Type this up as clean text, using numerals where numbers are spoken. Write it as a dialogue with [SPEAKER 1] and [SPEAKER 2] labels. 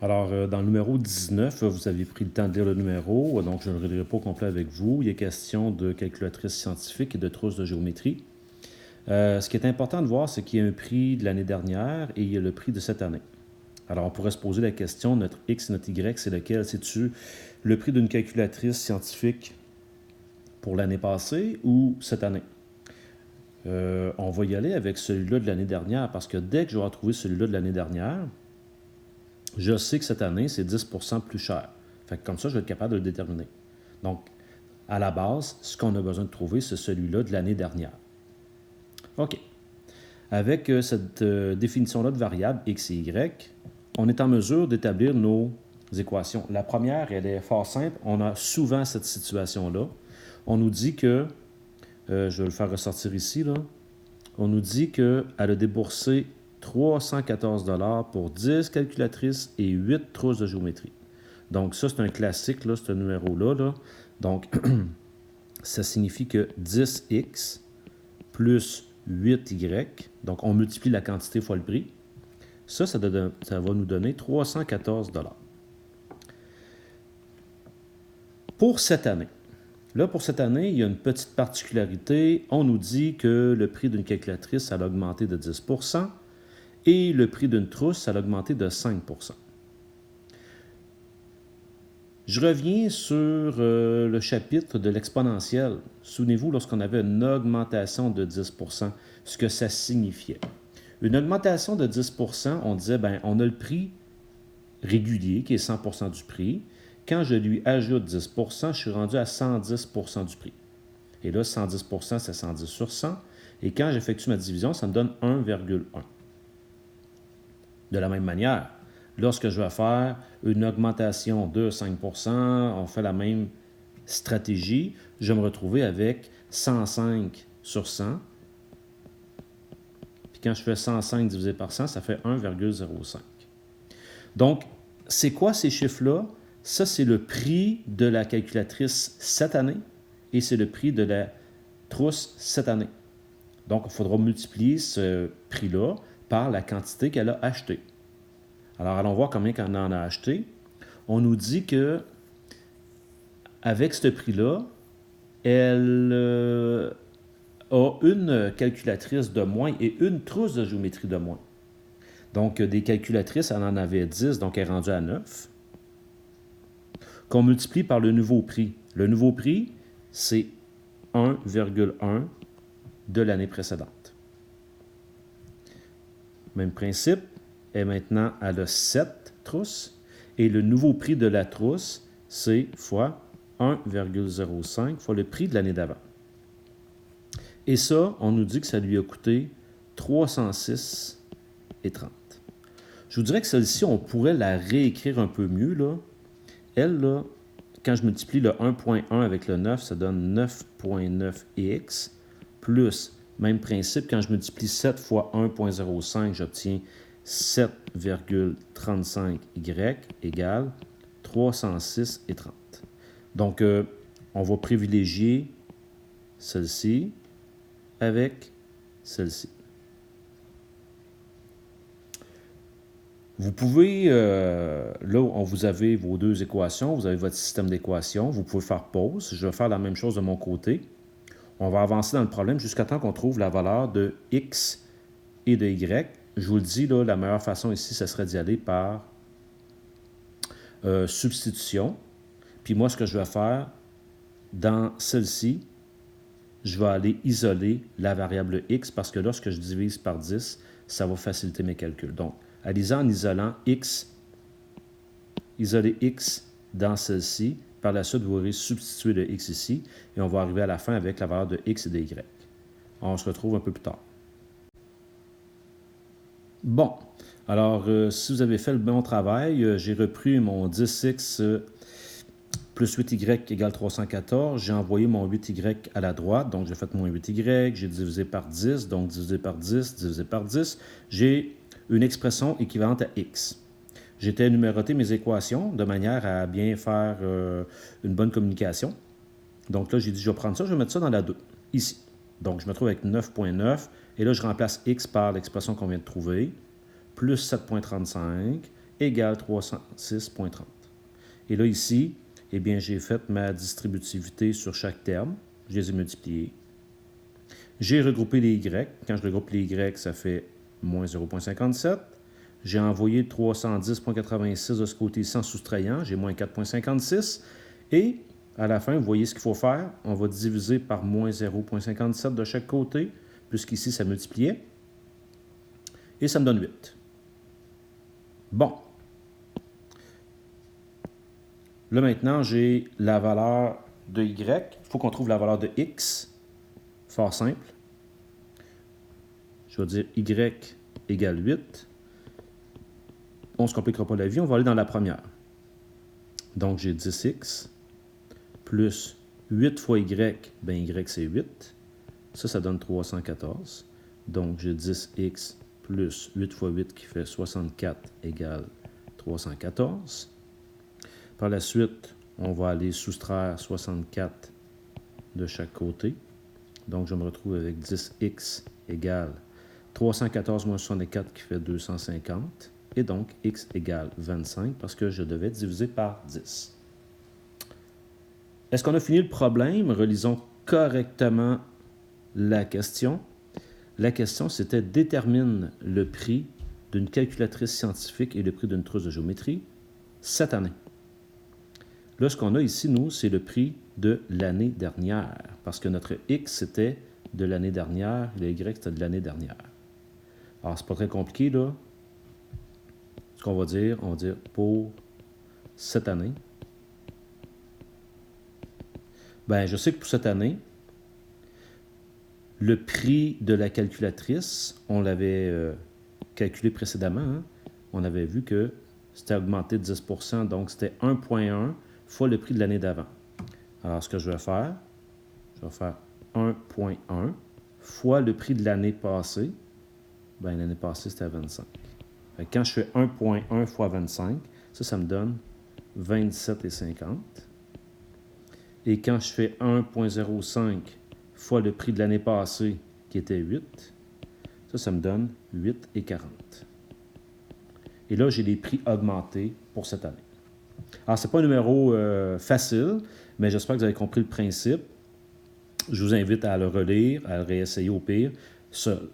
[SPEAKER 1] Alors, dans le numéro 19, vous avez pris le temps de lire le numéro, donc je ne le relirai pas au complet avec vous. Il est question de calculatrice scientifique et de trousse de géométrie. Ce qui est important de voir, c'est qu'il y a un prix de l'année dernière et il y a le prix de cette année. Alors, on pourrait se poser la question, notre X et notre Y, c'est lequel? C'est-tu le prix d'une calculatrice scientifique pour l'année passée ou cette année? On va y aller avec celui-là de l'année dernière parce que dès que je vais retrouver celui-là de l'année dernière, je sais que cette année, c'est 10% plus cher. Fait que comme ça, je vais être capable de le déterminer. Donc, à la base, ce qu'on a besoin de trouver, c'est celui-là de l'année dernière. OK. Avec cette définition-là de variable x et y, on est en mesure d'établir nos équations. La première, elle est fort simple. On a souvent cette situation-là. On nous dit que, je vais le faire ressortir ici, là. On nous dit qu'elle a déboursé 314 $ pour 10 calculatrices et 8 trousses de géométrie. Donc, ça, c'est un classique, là, ce numéro-là. Là. Donc, ça signifie que 10x plus 8y, donc on multiplie la quantité fois le prix, ça va nous donner 314 $. Pour cette année, là, pour cette année, il y a une petite particularité. On nous dit que le prix d'une calculatrice, ça a augmenté de 10 % et le prix d'une trousse, ça a augmenté de 5 %. Je reviens sur le chapitre de l'exponentielle. Souvenez-vous, lorsqu'on avait une augmentation de 10 %, ce que ça signifiait. Une augmentation de 10 %, on disait, bien, on a le prix régulier, qui est 100 % du prix. Quand je lui ajoute 10 %, je suis rendu à 110 % du prix. Et là, 110 %, c'est 110 sur 100. Et quand j'effectue ma division, ça me donne 1,1. De la même manière, lorsque je vais faire une augmentation de 5 %, on fait la même stratégie, je vais me retrouver avec 105 sur 100. Puis quand je fais 105 divisé par 100, ça fait 1,05. Donc, c'est quoi ces chiffres-là? Ça, c'est le prix de la calculatrice cette année et c'est le prix de la trousse cette année. Donc, il faudra multiplier ce prix-là par la quantité qu'elle a achetée. Alors, allons voir combien qu'on en a acheté. On nous dit que avec ce prix-là, elle a une calculatrice de moins et une trousse de géométrie de moins. Donc, des calculatrices, elle en avait 10, donc elle est rendue à 9. Qu'on multiplie par le nouveau prix. Le nouveau prix, c'est 1,1 de l'année précédente. Même principe. Et maintenant, elle a 7 trousses. Et le nouveau prix de la trousse, c'est fois 1,05 fois le prix de l'année d'avant. Et ça, on nous dit que ça lui a coûté 306,30. Je vous dirais que celle-ci, on pourrait la réécrire un peu mieux. Là. Elle, là, quand je multiplie le 1,1 avec le 9, ça donne 9,9x plus, même principe, quand je multiplie 7 fois 1,05, j'obtiens 7,35y égale 306,30. Donc, on va privilégier celle-ci avec celle-ci. Vous pouvez, là, vous avez vos deux équations, vous avez votre système d'équations, vous pouvez faire pause. Je vais faire la même chose de mon côté. On va avancer dans le problème jusqu'à temps qu'on trouve la valeur de x et de y. Je vous le dis, là, la meilleure façon ici, ce serait d'y aller par substitution. Puis moi, ce que je vais faire, dans celle-ci, je vais aller isoler la variable x parce que lorsque je divise par 10, ça va faciliter mes calculs. Donc, allez-y en isolant x, isoler x dans celle-ci. Par la suite, vous aurez substitué le x ici et on va arriver à la fin avec la valeur de x et de y. On se retrouve un peu plus tard. Bon, alors, si vous avez fait le bon travail, j'ai repris mon 10x plus 8y égale 314. J'ai envoyé mon 8y à la droite, donc j'ai fait mon 8y. J'ai divisé par 10, donc divisé par 10, divisé par 10. J'ai une expression équivalente à x. J'étais numéroté mes équations de manière à bien faire une bonne communication. Donc là, j'ai dit, je vais prendre ça, je vais mettre ça dans la 2, ici. Donc, je me trouve avec 9,9. Et là, je remplace x par l'expression qu'on vient de trouver, plus 7,35. égale 306,30. Et là, ici, eh bien, j'ai fait ma distributivité sur chaque terme. Je les ai multipliés. J'ai regroupé les Y. Quand je regroupe les Y, ça fait moins 0,57. J'ai envoyé 310,86 de ce côté-ci en soustrayant. J'ai moins 4,56. Et à la fin, vous voyez ce qu'il faut faire. On va diviser par moins 0,57 de chaque côté, puisqu'ici, ça multipliait. Et ça me donne 8. Bon. Là, maintenant, j'ai la valeur de Y. Il faut qu'on trouve la valeur de X. Fort simple. Je vais dire Y égale 8. On ne se compliquera pas la vie. On va aller dans la première. Donc, j'ai 10X plus 8 fois Y. Bien, Y, c'est 8. Ça donne 314. Donc, j'ai 10X plus 8 fois 8 qui fait 64 égale 314. Par la suite, on va aller soustraire 64 de chaque côté. Donc, je me retrouve avec 10x égale 314 moins 64 qui fait 250. Et donc, x égale 25 parce que je devais diviser par 10. Est-ce qu'on a fini le problème? Relisons correctement la question. La question, c'était « Détermine le prix d'une calculatrice scientifique et le prix d'une trousse de géométrie cette année. » Là, ce qu'on a ici, nous, c'est le prix de l'année dernière, parce que notre X, c'était de l'année dernière, le Y, c'était de l'année dernière. Alors, c'est pas très compliqué, là. Ce qu'on va dire, on va dire pour cette année. Bien, je sais que pour cette année, le prix de la calculatrice, on l'avait calculé précédemment, hein? On avait vu que c'était augmenté de 10 %, donc c'était 1,1 fois le prix de l'année d'avant. Alors, ce que je vais faire 1,1 fois le prix de l'année passée. Bien, l'année passée, c'était à 25. Fait que quand je fais 1,1 fois 25, ça me donne 27,50. Et quand je fais 1,05 fois le prix de l'année passée, qui était 8, ça me donne 8,40. Et là, j'ai les prix augmentés pour cette année. Alors, ce n'est pas un numéro facile, mais j'espère que vous avez compris le principe. Je vous invite à le relire, à le réessayer au pire, seul.